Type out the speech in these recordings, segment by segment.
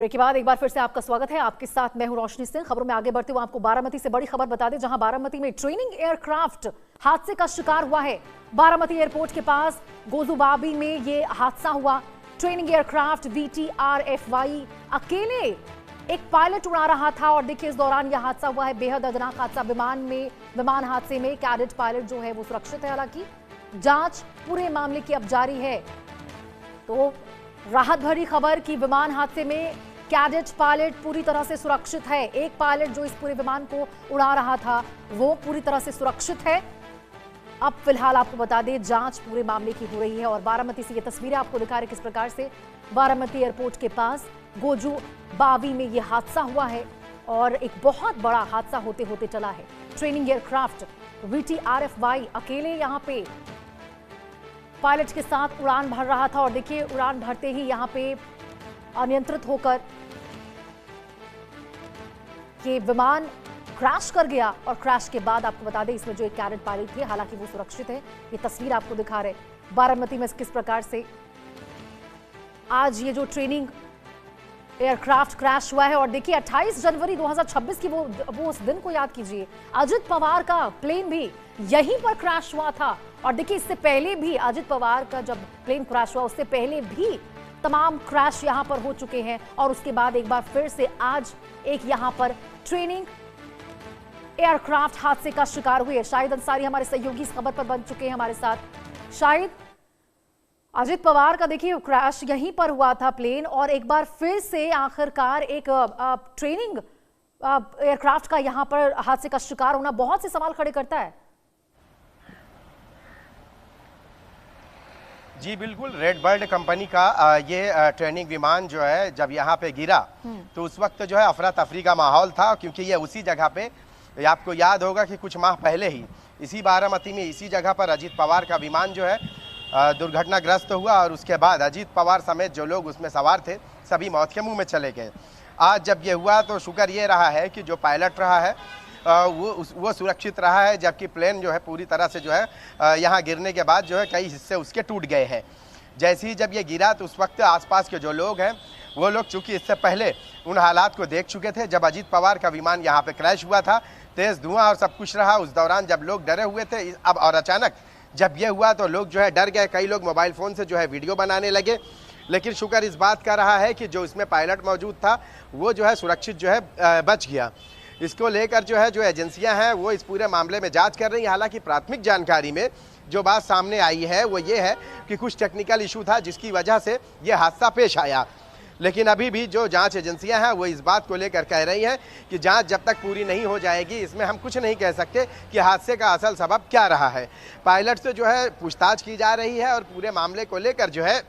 Break के बाद एक बार फिर से आपका स्वागत है। आपके साथ मैं हूं रोशनी सिंह। खबरों में आगे बढ़ते हुए आपको बारामती से बड़ी खबर बता दें, जहां बारामती में ट्रेनिंग एयरक्राफ्ट हादसे का शिकार हुआ है। बारामती एयरपोर्ट के पास गोजुबाबी में ये हादसा हुआ। ट्रेनिंग एयरक्राफ्ट VTRFY अकेले एक पायलट उड़ा रहा था और देखिए इस दौरान यह हादसा हुआ है। बेहद दर्दनाक हादसा। विमान हादसे में कैडेट पायलट जो है वो सुरक्षित है। हालांकि जांच पूरे मामले की अब जारी है। तो राहत भरी खबर कि विमान हादसे में कैडेट पायलट पूरी तरह से सुरक्षित है। एक पायलट जो इस पूरे विमान को उड़ा रहा था वो पूरी तरह से सुरक्षित है। अब फिलहाल आपको बता दें जांच पूरे मामले की हो रही है। और बारामती से ये तस्वीरें आपको दिखा रहे किस प्रकार से बारामती एयरपोर्ट के पास गोजुबावी में ये हादसा हुआ है और एक बहुत बड़ा हादसा होते होते चला है। ट्रेनिंग एयरक्राफ्ट VTRFY अकेले यहाँ पे पायलट के साथ उड़ान भर रहा था और देखिए उड़ान भरते ही यहाँ पे अनियंत्रित होकर ये विमान क्रैश कर गया। और क्रैश के बाद आपको बता दें इसमें जो एक कैडेट पायलट थे हालांकि वो सुरक्षित है। ये तस्वीर आपको दिखा रहे बारामती में किस प्रकार से आज ये जो ट्रेनिंग एयरक्राफ्ट क्रैश हुआ है। और देखिए 28 जनवरी 2026 की वो उस दिन को याद कीजिए। अजित पवार का प्लेन भी यहीं पर क्रैश हुआ था। और देखिए इससे पहले भी अजित पवार का जब प्लेन क्रैश हुआ उससे पहले भी तमाम क्रैश यहां पर हो चुके हैं। और उसके बाद एक बार फिर से आज एक यहां पर ट्रेनिंग एयरक्राफ्ट हादसे का शिकार हुए। शाहिद अंसारी हमारे सहयोगी इस खबर पर बन चुके हैं हमारे साथ। शाहिद, अजित पवार का देखिए क्रैश यहीं पर हुआ था प्लेन, और एक बार फिर से आखिरकार एक ट्रेनिंग एयरक्राफ्ट का यहां पर हादसे का शिकार होना बहुत से सवाल खड़े करता है। जी बिल्कुल, रेड बर्ड कंपनी का ये ट्रेनिंग विमान जो है जब यहाँ पे गिरा तो उस वक्त जो है अफरा तफरी का माहौल था, क्योंकि ये उसी जगह पे आपको याद होगा कि कुछ माह पहले ही इसी बारामती में इसी जगह पर अजीत पवार का विमान जो है दुर्घटनाग्रस्त हुआ और उसके बाद अजीत पवार समेत जो लोग उसमें सवार थे सभी मौत के मुंह में चले गए। आज जब ये हुआ तो शुक्र ये रहा है कि जो पायलट रहा है वो सुरक्षित रहा है, जबकि प्लेन जो है पूरी तरह से जो है यहाँ गिरने के बाद जो है कई हिस्से उसके टूट गए हैं। जैसे ही जब ये गिरा तो उस वक्त आसपास के जो लोग हैं वो लोग चूंकि इससे पहले उन हालात को देख चुके थे जब अजीत पवार का विमान यहाँ पे क्रैश हुआ था। तेज धुआं और सब कुछ रहा उस दौरान जब लोग डरे हुए थे। अब और अचानक जब ये हुआ तो लोग जो है डर गए। कई लोग मोबाइल फ़ोन से जो है वीडियो बनाने लगे। लेकिन शुक्र इस बात का रहा है कि जो इसमें पायलट मौजूद था वो जो है सुरक्षित जो है बच गया। इसको लेकर जो एजेंसियां हैं वो इस पूरे मामले में जांच कर रही हैं। हालांकि प्राथमिक जानकारी में जो बात सामने आई है वो ये है कि कुछ टेक्निकल इशू था जिसकी वजह से ये हादसा पेश आया। लेकिन अभी भी जो जांच एजेंसियां हैं वो इस बात को लेकर कह रही हैं कि जांच जब तक पूरी नहीं हो जाएगी इसमें हम कुछ नहीं कह सकते कि हादसे का असल सबब क्या रहा है। पायलट से जो है पूछताछ की जा रही है और पूरे मामले को लेकर जो है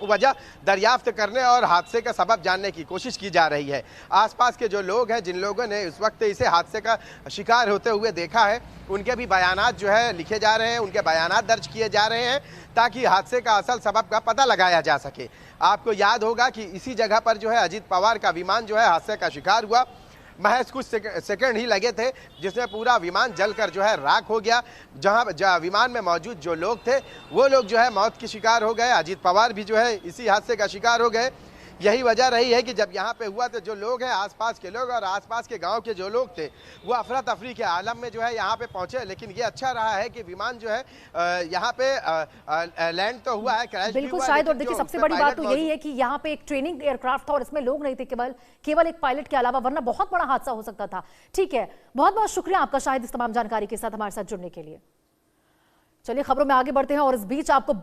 वजह दरियाफ्त करने और हादसे का सबब जानने की कोशिश की जा रही है। आसपास के जो लोग हैं, जिन लोगों ने इस वक्त इसे हादसे का शिकार होते हुए देखा है, उनके भी बयानात जो है लिखे जा रहे हैं, उनके बयानात दर्ज किए जा रहे हैं ताकि हादसे का असल सबब का पता लगाया जा सके। आपको याद होगा कि इसी जगह पर जो है अजीत पवार का विमान जो है हादसे का शिकार हुआ। महज कुछ सेकंड ही लगे थे जिसमें पूरा विमान जलकर जो है राख हो गया। जहां विमान में मौजूद जो लोग थे वो लोग जो है मौत के शिकार हो गए। अजीत पवार भी जो है इसी हादसे का शिकार हो गए। यही वजह रही है कि जब यहाँ पे हुआ तो जो लोग हैं आसपास के लोग और आसपास के गांव के जो लोग थे वो अफरा तफरी के आलम में जो है यहाँ पे पहुंचे। लेकिन ये अच्छा रहा है कि विमान जो है यहाँ पे लैंड तो हुआ है, क्रैश बिल्कुल शायद। और देखिए सबसे बड़ी बात तो यही है कि यहाँ पे एक ट्रेनिंग एयरक्राफ्ट था और इसमें लोग नहीं थे केवल एक पायलट के अलावा, वरना बहुत बड़ा हादसा हो सकता था। ठीक है, बहुत बहुत शुक्रिया आपका शायद इस तमाम जानकारी के साथ हमारे साथ जुड़ने के लिए। चलिए खबरों में आगे बढ़ते हैं और इस बीच आपको